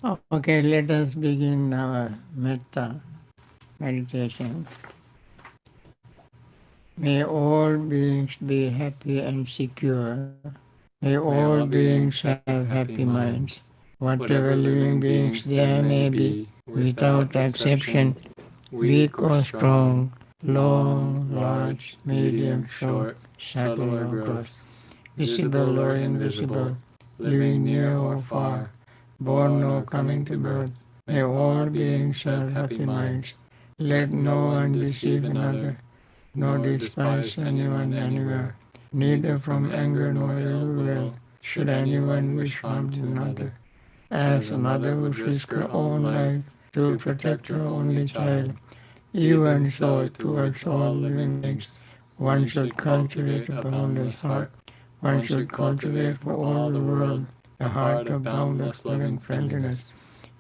Okay, let us begin our metta meditation. May all beings be happy and secure. May all beings have happy minds. Whatever living beings there may be, without exception, weak or strong, long, large, medium, short, subtle or gross, visible or invisible, living near or far, born or coming to birth, may all beings have happy minds. Let no one deceive another, nor despise anyone anywhere, neither from anger nor ill will should anyone wish harm to another. As a mother would risk her own life to protect her only child, even so towards all living beings, one should cultivate a boundless heart. One should cultivate for all the world a heart of boundless loving friendliness,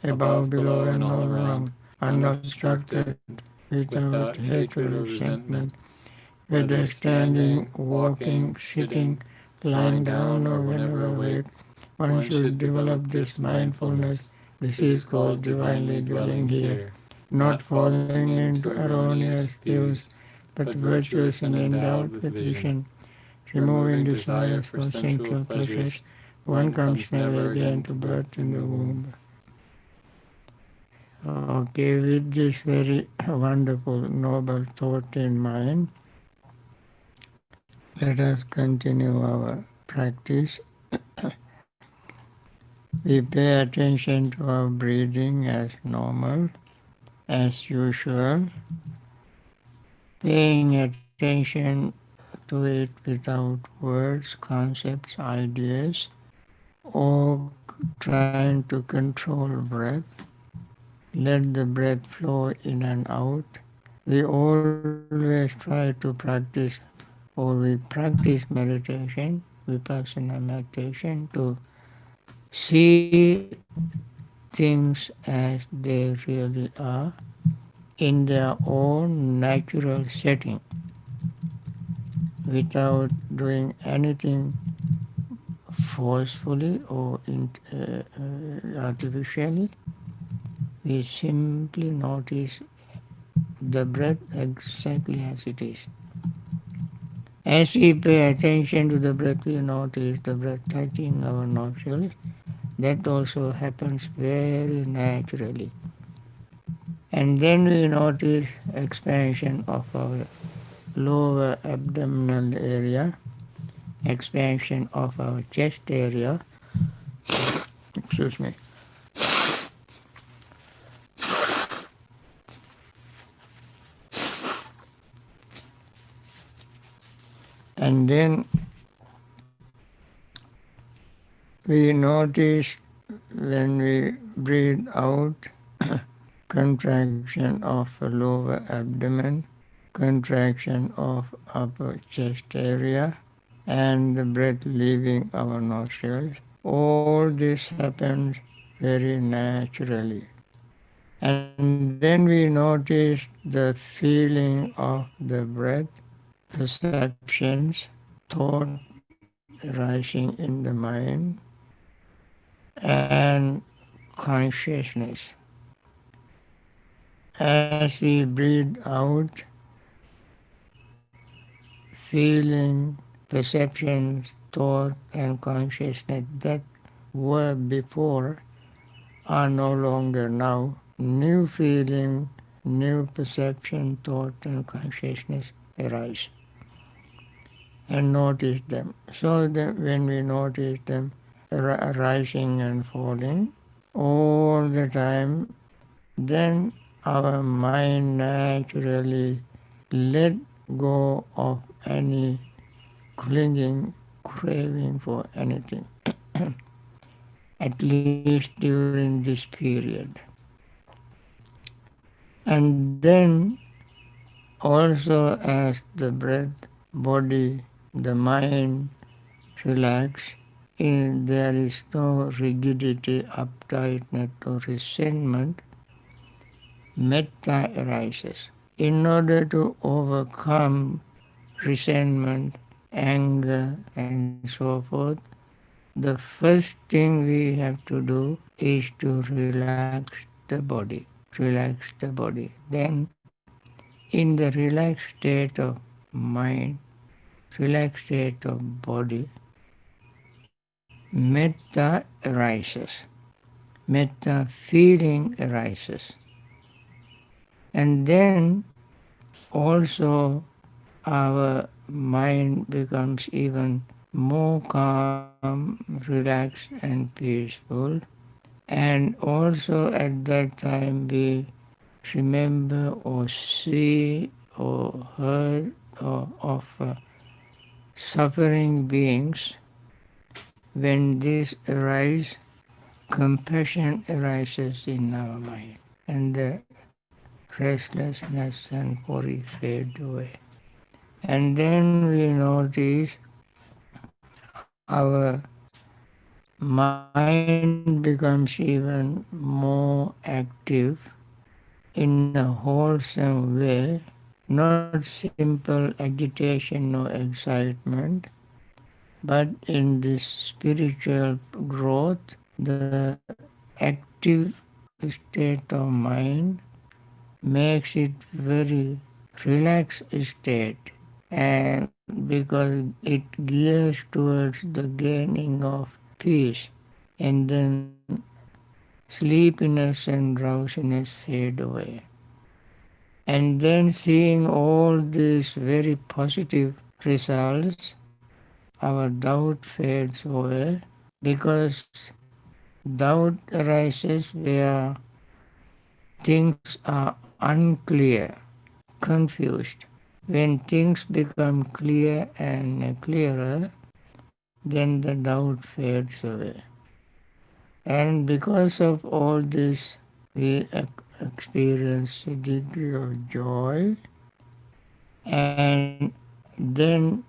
above, below, and all around, unobstructed, without hatred or resentment, whether standing, walking, sitting, lying down, or whenever awake. One should develop this mindfulness. This is called divinely dwelling here, not falling into erroneous views, but virtuous and endowed with vision, removing desires for sensual pleasures. One comes never again to birth in the womb. Okay, with this very wonderful, noble thought in mind, let us continue our practice. We pay attention to our breathing as normal, as usual, paying attention to it without words, concepts, ideas, or trying to control breath. Let the breath flow in and out. We always try to practice, or we practice meditation, vipassana meditation, to see things as they really are in their own natural setting without doing anything forcefully or artificially. We simply notice the breath exactly as it is. As we pay attention to the breath, we notice the breath touching our nostrils. That also happens very naturally. And then we notice expansion of our lower abdominal area, expansion of our chest area, excuse me, and then we notice when we breathe out contraction of the lower abdomen, contraction of upper chest area, and the breath leaving our nostrils. All this happens very naturally. And then we notice the feeling of the breath, perceptions, thought rising in the mind, and consciousness. As we breathe out, feeling, perceptions, thought, and consciousness that were before are no longer now. New feeling, new perception, thought, and consciousness arise. And notice them. So that when we notice them rising and falling all the time, then our mind naturally let go of any clinging, craving for anything, at least during this period. And then also as the breath, body, the mind relax, there is no rigidity, uptightness or resentment, metta arises. In order to overcome resentment, anger, and so forth, the first thing we have to do is to relax the body. Relax the body. Then, in the relaxed state of mind, relaxed state of body, metta arises. Metta feeling arises. And then also our mind becomes even more calm, relaxed, and peaceful. And also at that time we remember or see or heard or of suffering beings. When this arises, compassion arises in our mind, and the restlessness and worry fade away. And then we notice our mind becomes even more active in a wholesome way, not simple agitation or excitement, but in this spiritual growth, the active state of mind makes it very relaxed state, and because it gears towards the gaining of peace, and then sleepiness and drowsiness fade away. And then seeing all these very positive results, our doubt fades away, because doubt arises where things are unclear, confused. When things become clear and clearer, then the doubt fades away. And because of all this, we experience a degree of joy, and then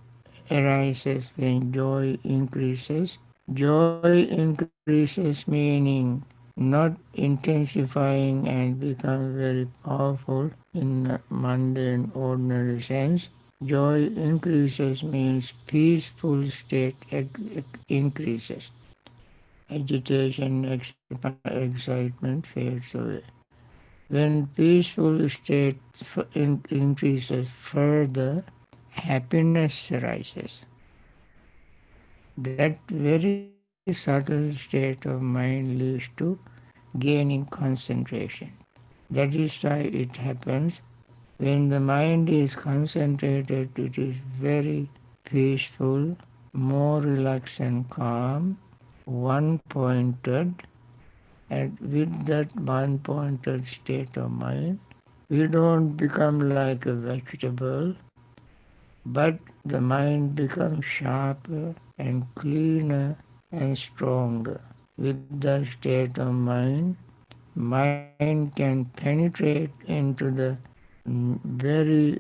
arises when joy increases. Joy increases meaning not intensifying and become very powerful in a mundane, ordinary sense. Joy increases means peaceful state increases. Agitation, excitement fades away. When peaceful state increases further, happiness arises. That very subtle state of mind leads to gaining concentration. That is why it happens when the mind is concentrated, it is very peaceful, more relaxed and calm, one pointed, and with that one pointed state of mind, we don't become like a vegetable, but the mind becomes sharper and cleaner and stronger. With that state of mind can penetrate into the very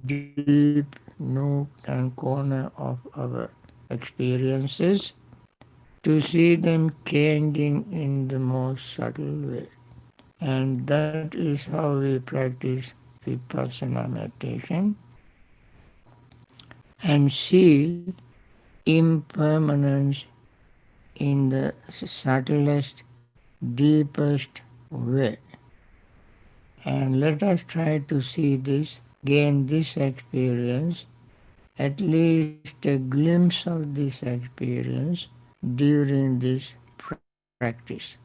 deep nook and corner of our experiences to see them changing in the most subtle way. And that is how we practice vipassana meditation and see impermanence in the subtlest, deepest way. And let us try to see this, gain this experience, at least a glimpse of this experience during this practice.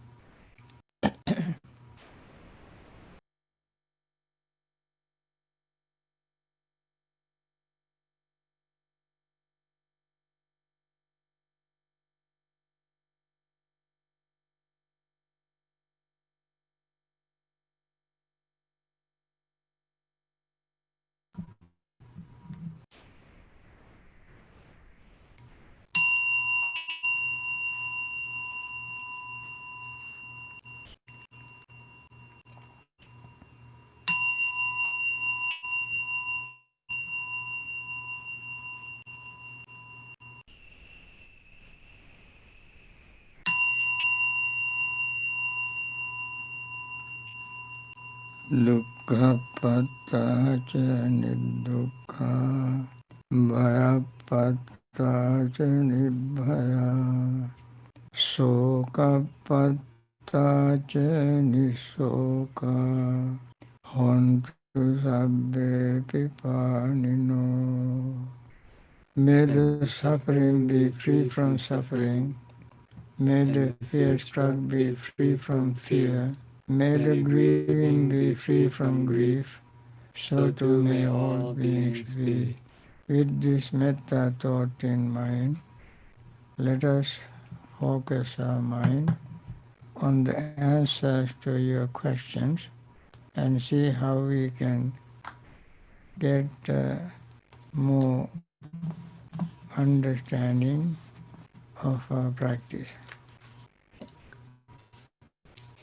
Dukkha patta ca nidukkha, bhaya patta ca nibhaya, soka patta cha nisoka hontu sabbe pipanino. May the suffering be free from suffering. May the fear-struck be free from fear. May the grieving be free from grief. So too may all beings be. With this metta thought in mind, let us focus our mind on the answers to your questions and see how we can get more understanding of our practice.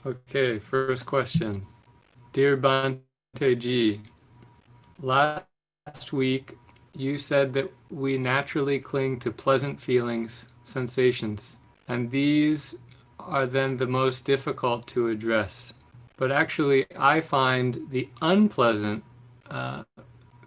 Okay, first question. Dear Bhante Ji, last week you said that we naturally cling to pleasant feelings, sensations, and these are then the most difficult to address. But actually, I find the unpleasant uh,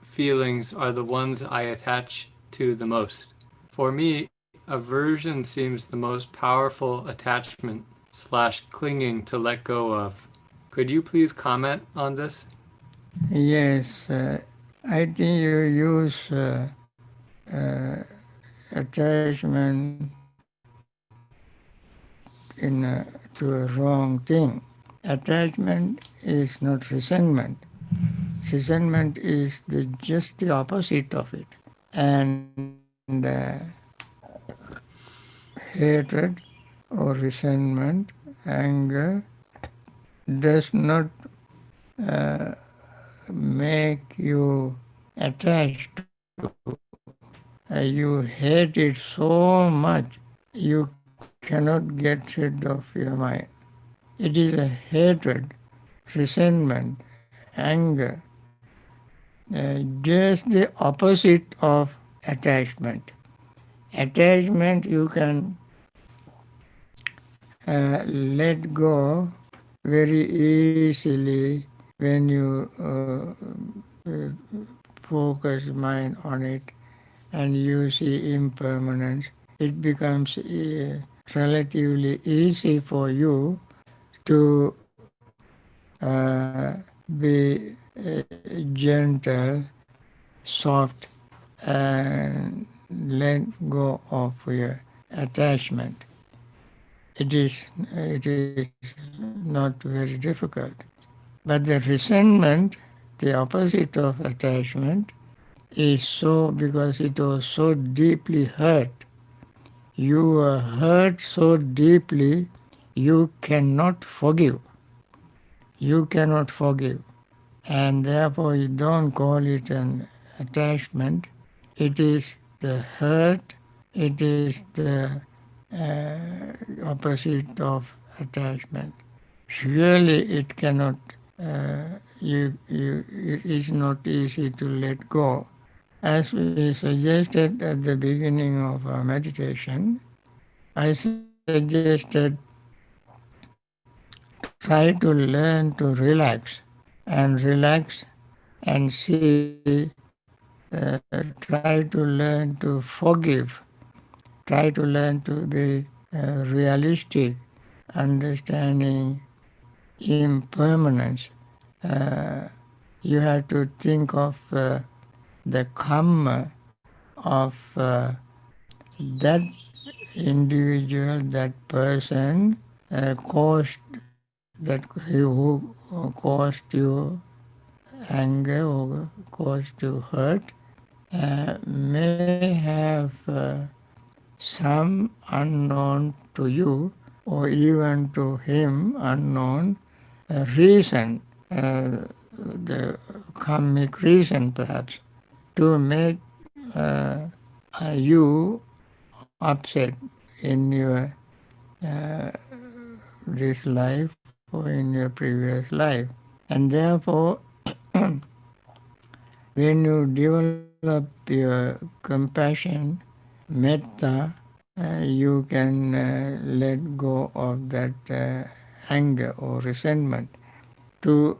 feelings are the ones I attach to the most. For me, aversion seems the most powerful attachment slash clinging to let go of. Could you please comment on this? Yes, I think you use uh, attachment to a wrong thing. Attachment is not resentment. Resentment is just the opposite of it. And hatred or resentment, anger, does not uh, make you attached to. You hate it so much you cannot get rid of your mind. It is a hatred, resentment, anger, just the opposite of attachment. Attachment you can let go very easily when you focus mind on it and you see impermanence. It becomes relatively easy for you to be gentle, soft, and let go of your attachment. It is not very difficult. But the resentment, the opposite of attachment, is so because it was so deeply hurt. You were hurt so deeply, you cannot forgive. You cannot forgive. And therefore, you don't call it an attachment. It is the hurt, it is the opposite of attachment. Surely it cannot, it is not easy to let go. As we suggested at the beginning of our meditation, I suggested try to learn to relax and see, try to learn to forgive, try to learn to be realistic, understanding impermanence. Uh, you have to think of the karma of that individual, that person caused that who caused you anger or caused you hurt may have some unknown to you or even to him unknown reason, the karmic reason perhaps, to make you upset in your this life or in your previous life. And therefore, when you develop your compassion, metta, you can let go of that anger or resentment. To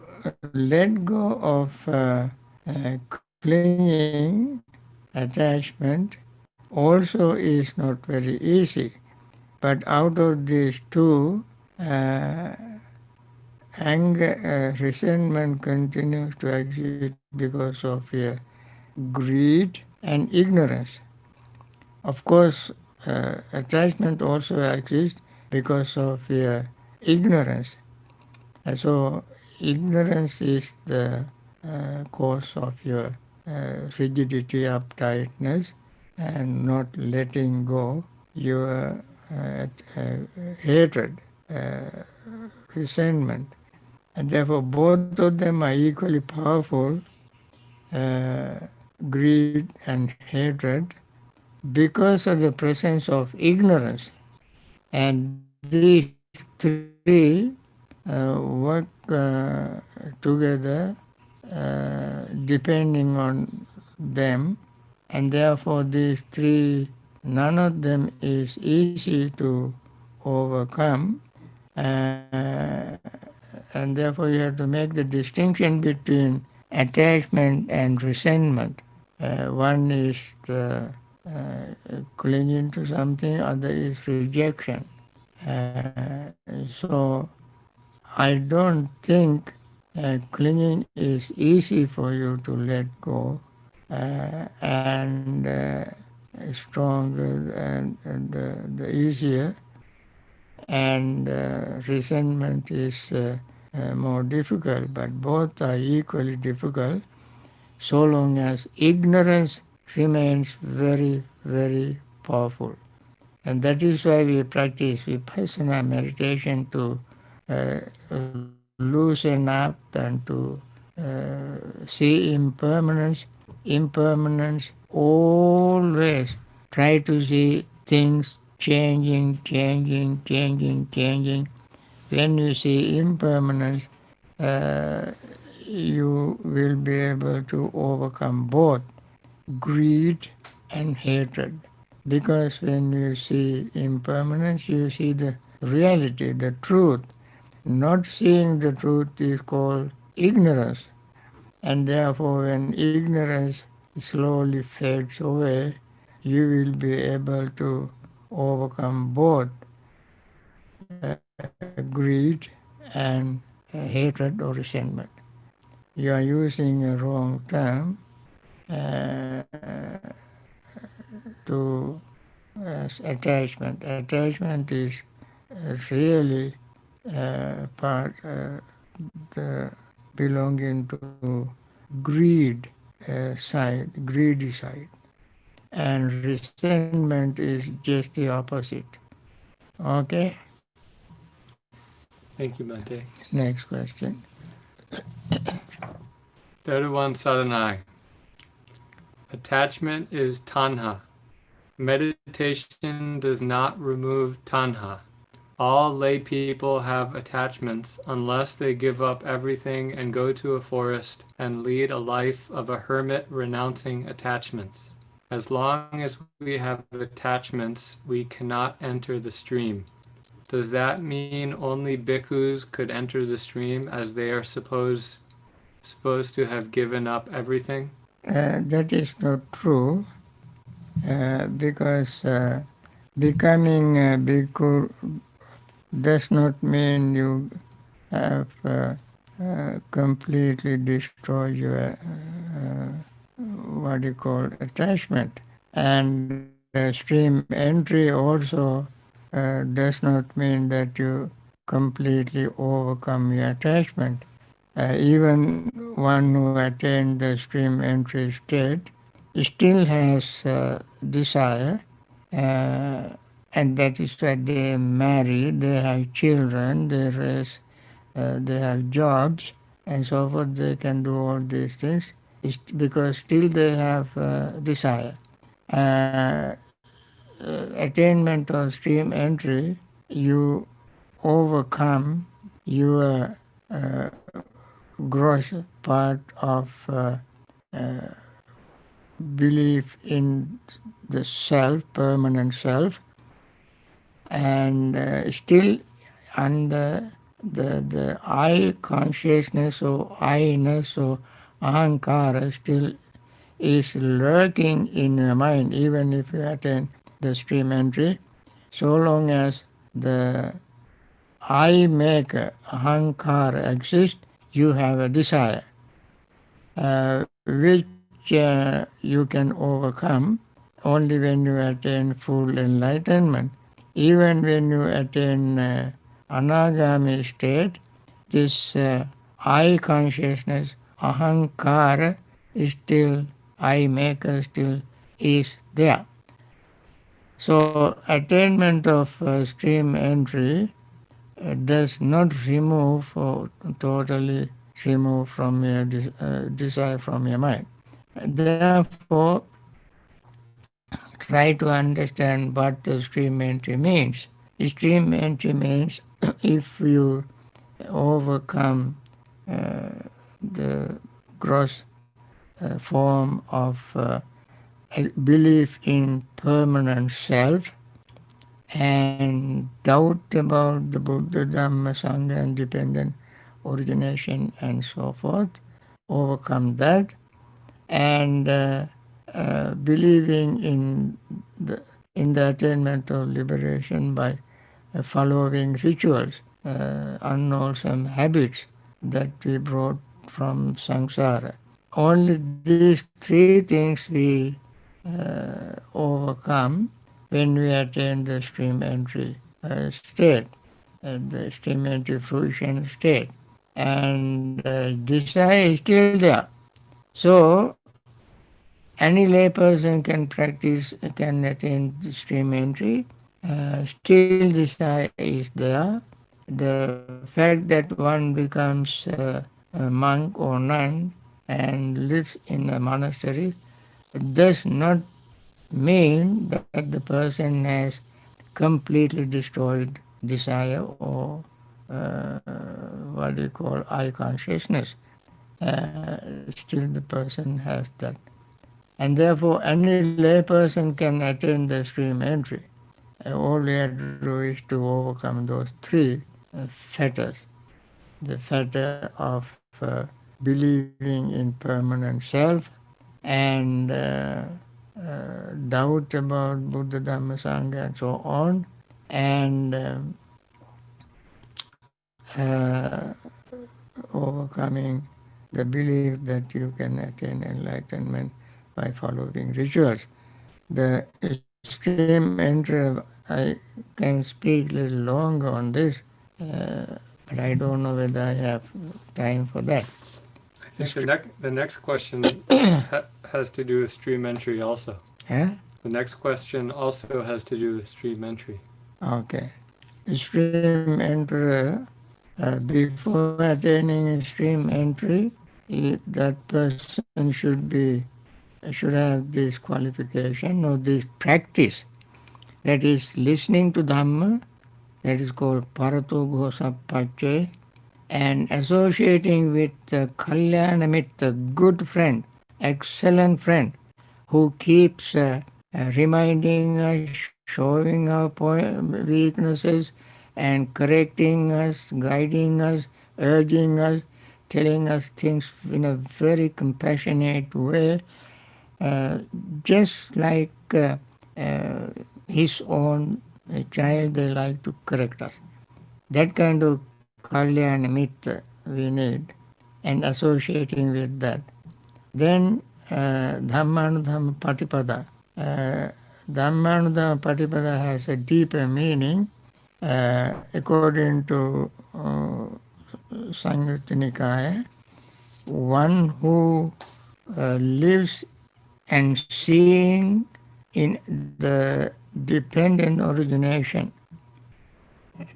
let go of clinging, attachment, also is not very easy. But out of these two, uh, anger, resentment continues to exist because of your greed and ignorance. Of course, attachment also exists because of your ignorance. So, ignorance is the cause of your rigidity, uptightness, and not letting go your hatred, uh, resentment. And therefore, both of them are equally powerful, uh, greed and hatred, because of the presence of ignorance. And these three work together depending on them, and therefore these three, none of them is easy to overcome. And therefore you have to make the distinction between attachment and resentment. One is the clinging to something, other is rejection. So I don't think clinging is easy for you to let go, and stronger and the easier, and resentment is more difficult, but both are equally difficult so long as ignorance remains very, very powerful. And that is why we practice vipassana meditation to loosen up and to see impermanence, always try to see things changing. When you see impermanence, uh, you will be able to overcome both greed and hatred. Because when you see impermanence, you see the reality, the truth. Not seeing the truth is called ignorance. And therefore, when ignorance slowly fades away, you will be able to overcome both greed and hatred or resentment. You are using a wrong term to as attachment. Attachment is really part the belonging to greed greedy side, and resentment is just the opposite. Okay, Thank you, Bhante. next question. Third Saranai. Attachment is tanha. Meditation does not remove tanha. All lay people have attachments unless they give up everything and go to a forest and lead a life of a hermit renouncing attachments. As long as we have attachments, we cannot enter the stream. Does that mean only bhikkhus could enter the stream as they are supposed to have given up everything? That is not true because becoming a bhikkhu does not mean you have completely destroyed your what you call attachment. And stream entry also does not mean that you completely overcome your attachment. Even one who attained the stream entry state still has desire, uh, and that is why they marry, they have children, they raise, they have jobs, and so forth. They can do all these things because still they have desire. Uh, Attainment of stream entry, you overcome your gross part of belief in the self, permanent self, and still under the I consciousness or I-ness or ahankara still is lurking in your mind, even if you attain the stream entry, so long as the I make ahankara exist, you have a desire, which you can overcome only when you attain full enlightenment. Even when you attain anagami state, this I consciousness, ahankara, is still, I maker still is there. So attainment of stream entry does not remove or totally remove from your desire from your mind. Therefore, try to understand what the stream entry means. Stream entry means if you overcome the gross form of belief in permanent self and doubt about the Buddha, Dhamma, Sangha, and dependent origination and so forth, overcome that, and believing the, in the attainment of liberation by following rituals, unwholesome habits that we brought from samsara. Only these three things we overcome when we attain the stream entry state, the stream entry fruition state. And desire is still there. So any layperson can practice, can attain the stream entry. Still desire is there. The fact that one becomes a monk or nun and lives in a monastery does not mean that the person has completely destroyed desire or what do you call I consciousness. Still the person has that. And therefore any layperson can attain the stream entry. All we have to do is to overcome those three fetters. The fetter of believing in permanent self and doubt about Buddha, Dhamma, Sangha, and so on, and uh, overcoming the belief that you can attain enlightenment by following rituals. The stream entry, I can speak a little longer on this, but I don't know whether I have time for that. I think the next question has to do with stream entry also. Yeah? The next question also has to do with stream entry. Okay. Stream entry, before attaining stream entry, that person should have this qualification or this practice, that is listening to Dhamma, that is called Parato Ghosa Pache, and associating with the Kalyana Mitta, good friend, excellent friend, who keeps reminding us, showing our weaknesses, and correcting us, guiding us, urging us, telling us things in a very compassionate way, uh, just like his own child, they like to correct us. That kind of Kalyana Mitta we need, and associating with that. Then Dhammanudhamma Patipada. Dhammanudhamma Patipada has a deeper meaning according to Samyutta Nikaya. One who lives and seeing in the dependent origination.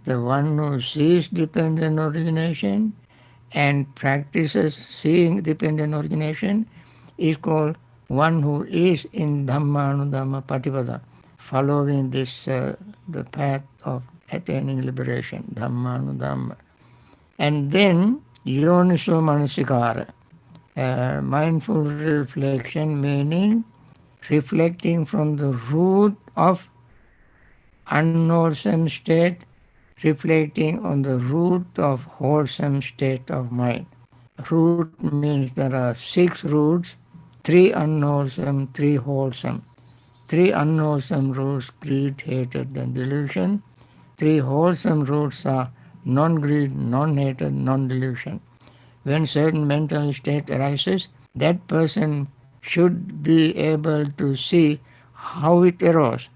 The one who sees dependent origination and practices seeing dependent origination is called one who is in Dhammanudhamma Patipada, following this the path of attaining liberation, Dhammanudhamma. And then Yoniso Manasikara, mindful reflection, meaning reflecting from the root of unwholesome state, reflecting on the root of wholesome state of mind. Root means there are 6 roots, 3 unwholesome, 3 wholesome. 3 unwholesome roots, greed, hatred, and delusion. 3 wholesome roots are non-greed, non-hatred, non-delusion. When certain mental state arises, that person should be able to see how it arose,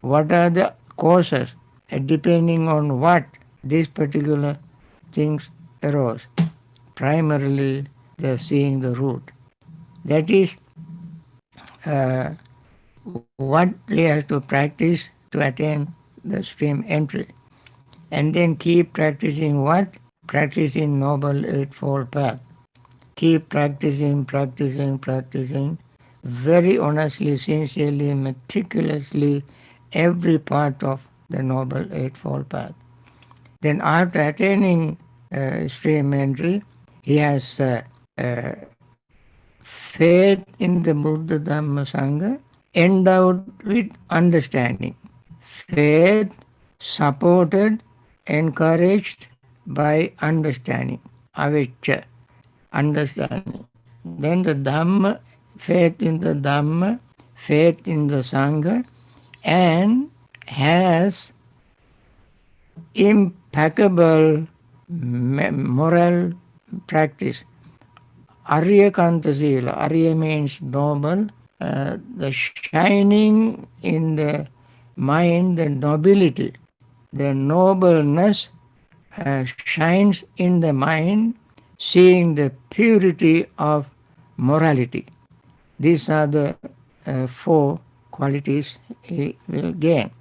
what are the causes, and depending on what these particular things arose. Primarily, they are seeing the root. That is uh, what they have to practice to attain the stream entry. And then keep practicing what? Practicing Noble Eightfold Path. Keep practicing, practicing, practicing, very honestly, sincerely, meticulously, every part of the Noble Eightfold Path. Then after attaining stream entry, he has faith in the Buddha Dhamma Sangha, endowed with understanding. Faith supported, encouraged by understanding. Avicca, understanding. Then the Dhamma, faith in the Dhamma, faith in the Sangha, and has impeccable moral practice. Arya Kantasila. Arya means noble. The shining in the mind, the nobility, the nobleness shines in the mind, seeing the purity of morality. These are the four qualities he will gain.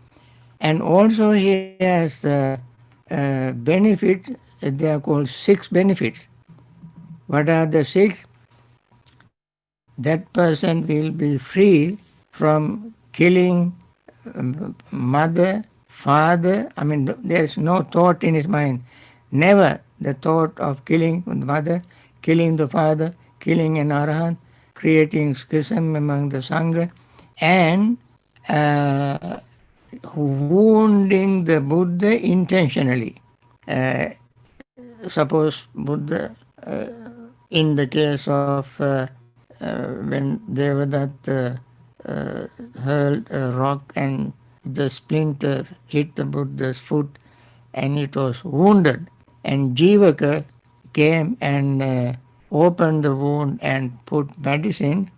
And also he has benefits, they are called 6 benefits. What are the 6? That person will be free from killing mother, father. I mean, there's no thought in his mind. Never the thought of killing the mother, killing the father, killing an arahant, creating schism among the Sangha, and uh, wounding the Buddha intentionally. Uh, Suppose Buddha, in the case of when Devadatta hurled a rock and the splinter hit the Buddha's foot and it was wounded, and Jivaka came and opened the wound and put medicine.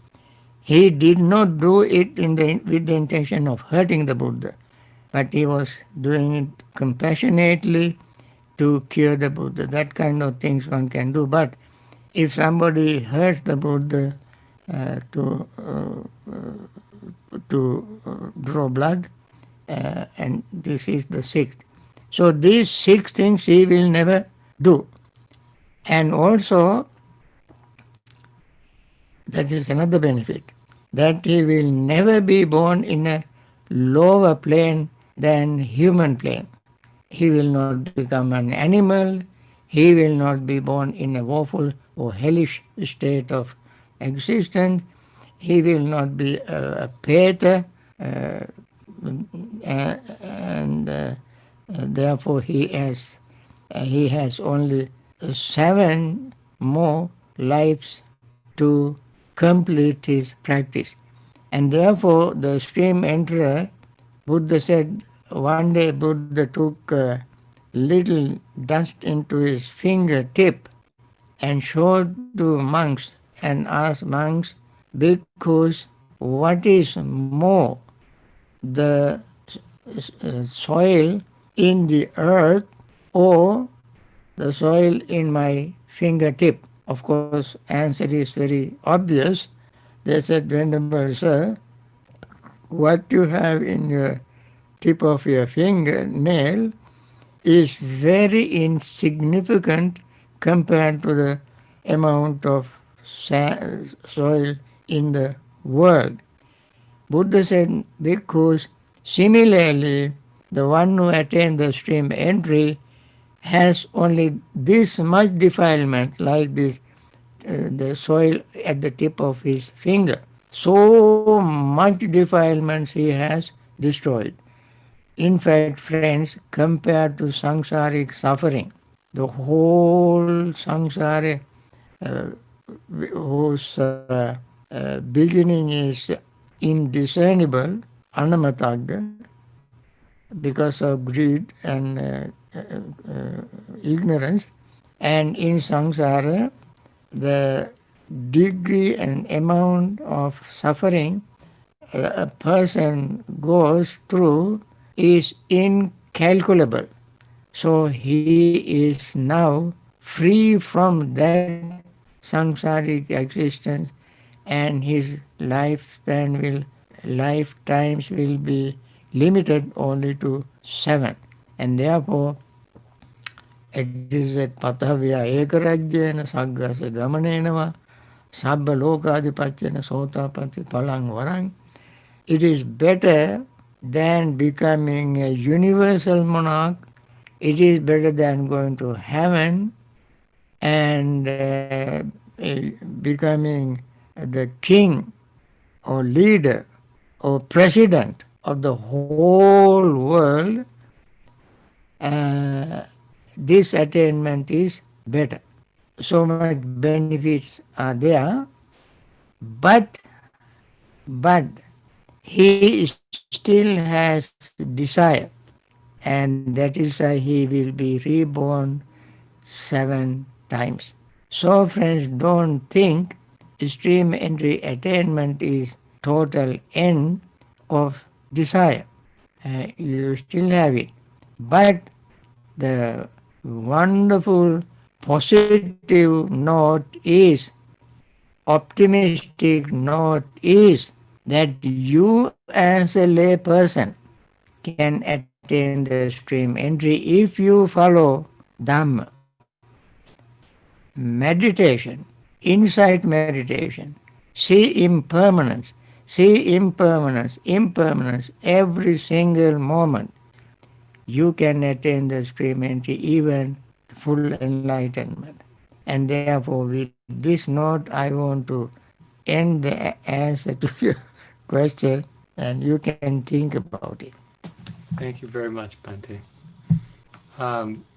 He did not do it with the intention of hurting the Buddha, but he was doing it compassionately to cure the Buddha. That kind of things one can do. But if somebody hurts the Buddha to draw blood, and this is the 6th. So these 6 things he will never do. And also, that is another benefit, that he will never be born in a lower plane than human plane. He will not become an animal. He will not be born in a woeful or hellish state of existence. He will not be a Peter, and therefore he has only 7 more lives to complete his practice. And therefore the stream enterer, Buddha said, one day Buddha took a little dust into his fingertip and showed to monks and asked monks, because what is more, the soil in the earth or the soil in my fingertip? Of course, answer is very obvious. They said, Venerable Sir, what you have in your tip of your fingernail is very insignificant compared to the amount of soil in the world. Buddha said, because similarly, the one who attained the stream entry has only this much defilement, like this, the soil at the tip of his finger. So much defilements he has destroyed. In fact, friends, compared to samsaric suffering, the whole samsara, uh, whose beginning is indiscernible, anamatagga, because of greed and ignorance, and in samsara, the degree and amount of suffering a person goes through is incalculable. So he is now free from that samsaric existence, and his lifetimes will be limited only to 7. And therefore, it is said, Pathavya ekarajyena saggasa gamanenava sabba lokadipachyena sotapati palang varang. It is better than becoming a universal monarch. It is better than going to heaven and becoming the king or leader or president of the whole world. This attainment is better. So much benefits are there, but he still has desire, and that is why he will be reborn 7 times. So friends, don't think stream entry attainment is total end of desire. You still have it. But the wonderful positive note is, optimistic note is, that you as a lay person can attain the stream entry if you follow Dhamma. Meditation, insight meditation, see impermanence every single moment. You can attain the stream entry, even full enlightenment. And therefore, with this note, I want to end the answer to your question, and you can think about it. Thank you very much, Bhante.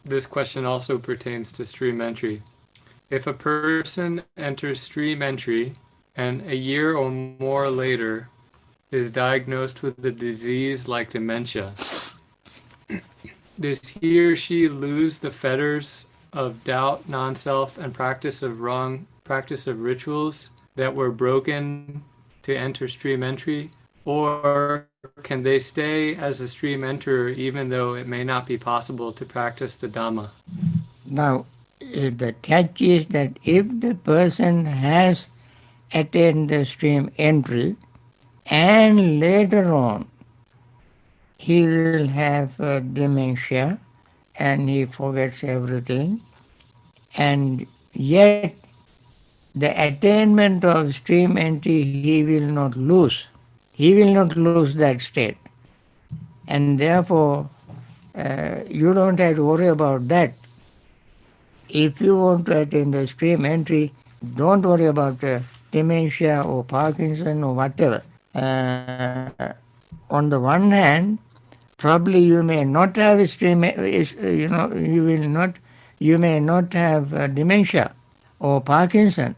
This question also pertains to stream entry. If a person enters stream entry and a year or more later is diagnosed with a disease like dementia, does he or she lose the fetters of doubt, non-self, and practice of rituals that were broken to enter stream entry? Or can they stay as a stream enterer even though it may not be possible to practice the Dhamma? Now, the catch is that if the person has attained the stream entry and later on he will have dementia and he forgets everything, and yet the attainment of stream entry he will not lose. He will not lose that state. And therefore, you don't have to worry about that. If you want to attain the stream entry, don't worry about dementia or Parkinson or whatever. On the one hand, probably you may not have stream, you may not have dementia or Parkinson.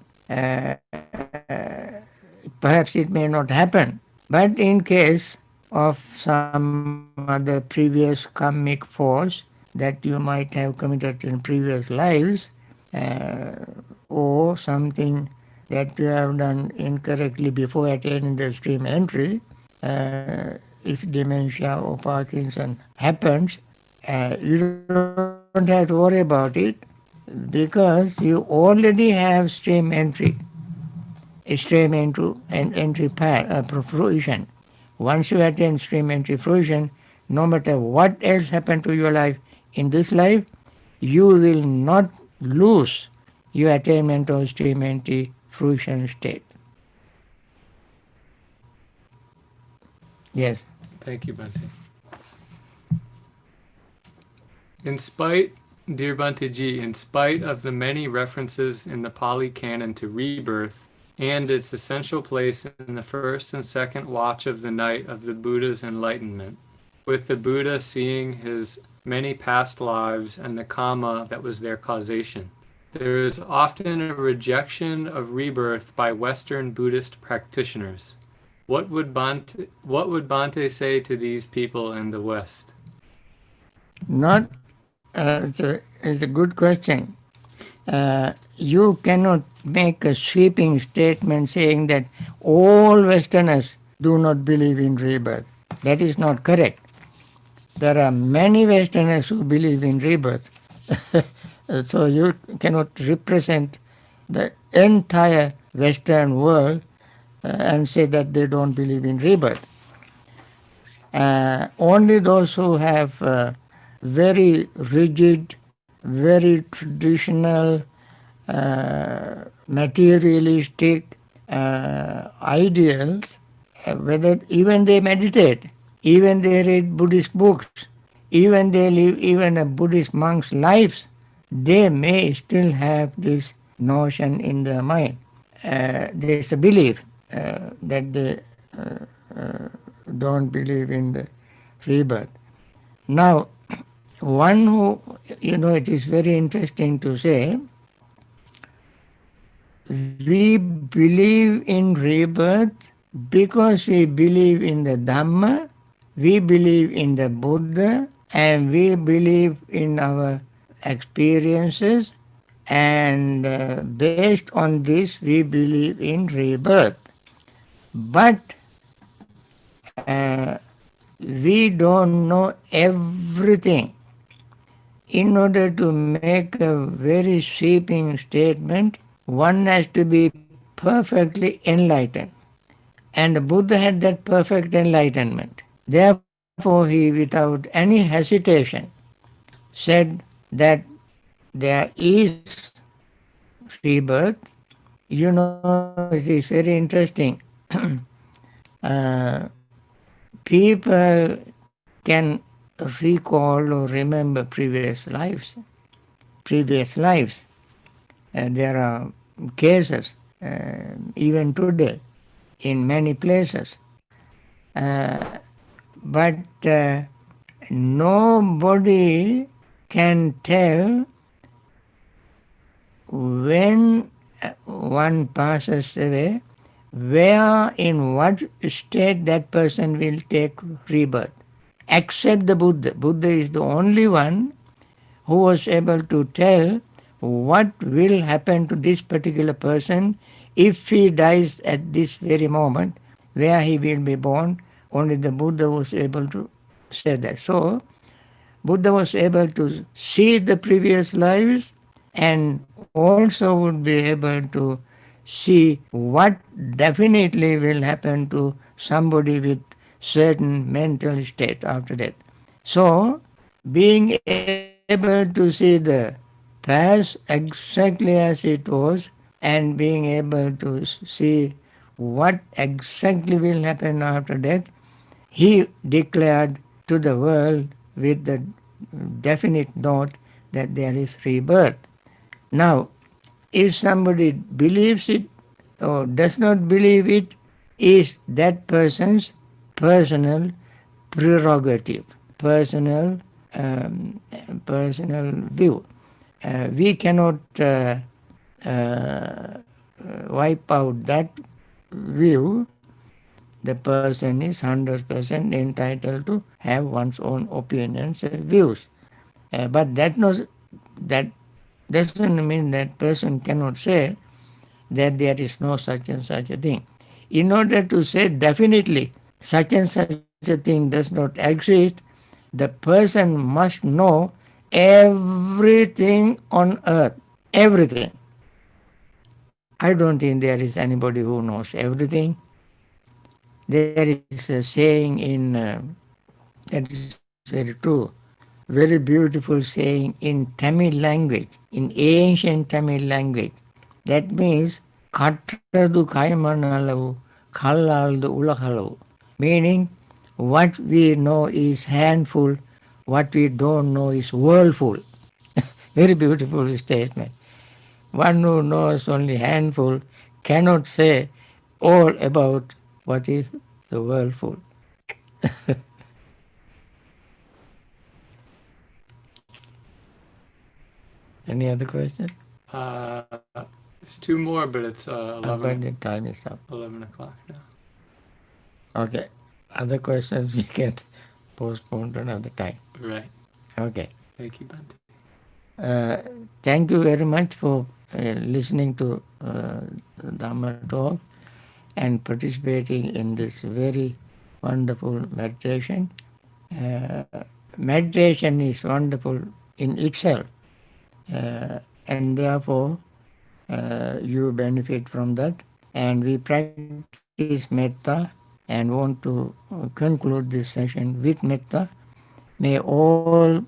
Perhaps it may not happen. But in case of some other previous karmic force that you might have committed in previous lives, or something that you have done incorrectly before attaining the stream entry, if dementia or Parkinson happens, you don't have to worry about it because you already have stream entry, entry path, fruition. Once you attain stream entry fruition, no matter what else happened to your life in this life, you will not lose your attainment of stream entry fruition state. Yes. Thank you, Bhante. Dear Bhante Ji, in spite of the many references in the Pali Canon to rebirth and its essential place in the first and second watch of the night of the Buddha's enlightenment, with the Buddha seeing his many past lives and the karma that was their causation, there is often a rejection of rebirth by Western Buddhist practitioners. What would Bhante say to these people in the West? Not It's a good question. You cannot make a sweeping statement saying that all Westerners do not believe in rebirth. That is not correct. There are many Westerners who believe in rebirth. So you cannot represent the entire Western world and say that they don't believe in rebirth. Only those who have very rigid, very traditional, materialistic ideals, whether even they meditate, even they read Buddhist books, even they live even a Buddhist monk's lives, they may still have this notion in their mind. There's a belief that they uh, don't believe in the rebirth. Now, one who, it is very interesting to say, we believe in rebirth because we believe in the Dhamma, we believe in the Buddha, and we believe in our experiences, and based on this, we believe in rebirth. But we don't know everything. In order to make a very sweeping statement, one has to be perfectly enlightened. And the Buddha had that perfect enlightenment. Therefore, he, without any hesitation, said that there is rebirth. It is very interesting. uh, People can recall or remember previous lives. There are cases, even today, in many places. But nobody can tell when one passes away, where, in what state that person will take rebirth. Except the Buddha. Buddha is the only one who was able to tell what will happen to this particular person if he dies at this very moment, where he will be born. Only the Buddha was able to say that. So, Buddha was able to see the previous lives and also would be able to see what definitely will happen to somebody with certain mental state after death. So, being able to see the past exactly as it was and being able to see what exactly will happen after death, he declared to the world with the definite note that there is rebirth. Now, if somebody believes it or does not believe it, is that person's personal prerogative, um, personal view. We cannot wipe out that view. The person is 100% entitled to have one's own opinions and views. But that doesn't mean that person cannot say that there is no such and such a thing. In order to say definitely such and such a thing does not exist, the person must know everything on earth. Everything. I don't think there is anybody who knows everything. There is a saying that is very true, very beautiful saying in Tamil language, in ancient Tamil language. That means, Kattradu Kaimanalavu, Kallaldu Ulahalavu. Meaning, what we know is handful, what we don't know is worldful. Very beautiful statement. One who knows only handful cannot say all about what is the worldful. Any other question? Uh, there's two more, but it's But the time is up. 11 o'clock now. Okay. Other questions we can postpone to another time. Right. Okay. Thank you, Bhante. Uh, Thank you very much for listening to Dhamma talk and participating in this very wonderful meditation. Uh, Meditation is wonderful in itself, and therefore you benefit from that. And we practice metta and want to conclude this session with metta. May all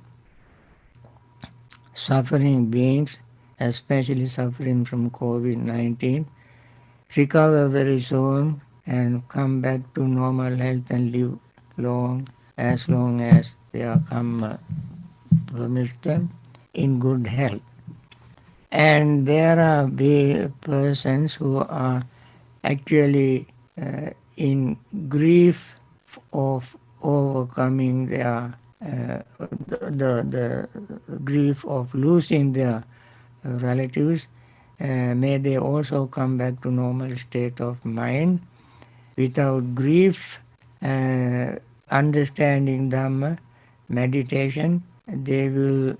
suffering beings, especially suffering from COVID-19, recover very soon and come back to normal health and live long as their karma permits them in good health. And there are persons who are actually in grief of overcoming their the grief of losing their relatives. May they also come back to normal state of mind without grief, understanding Dhamma, meditation. They will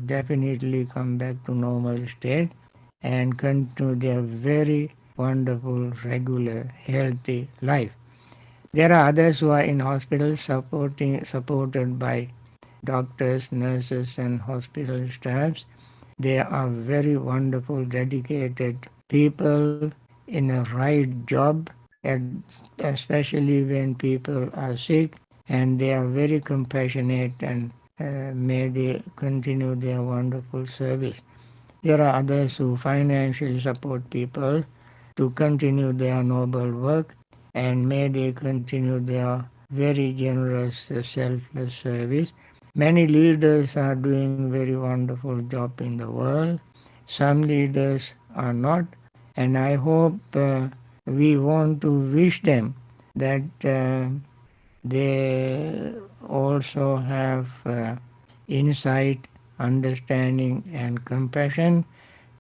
definitely come back to normal state and continue their very wonderful, regular, healthy life. There are others who are in hospitals supported by doctors, nurses, and hospital staffs. They are very wonderful, dedicated people in a right job, and especially when people are sick, and they are very compassionate, and may they continue their wonderful service. There are others who financially support people to continue their noble work, and may they continue their very generous, selfless service. Many leaders are doing very wonderful job in the world. Some leaders are not, and I hope we want to wish them that they also have insight, understanding, and compassion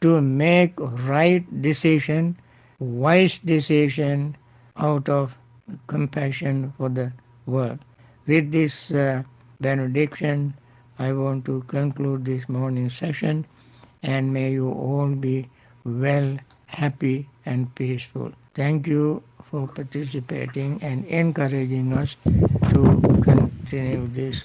to make right decision, wise decision out of compassion for the world. With this benediction, I want to conclude this morning session, and may you all be well, happy, and peaceful. Thank you for participating and encouraging us to continue this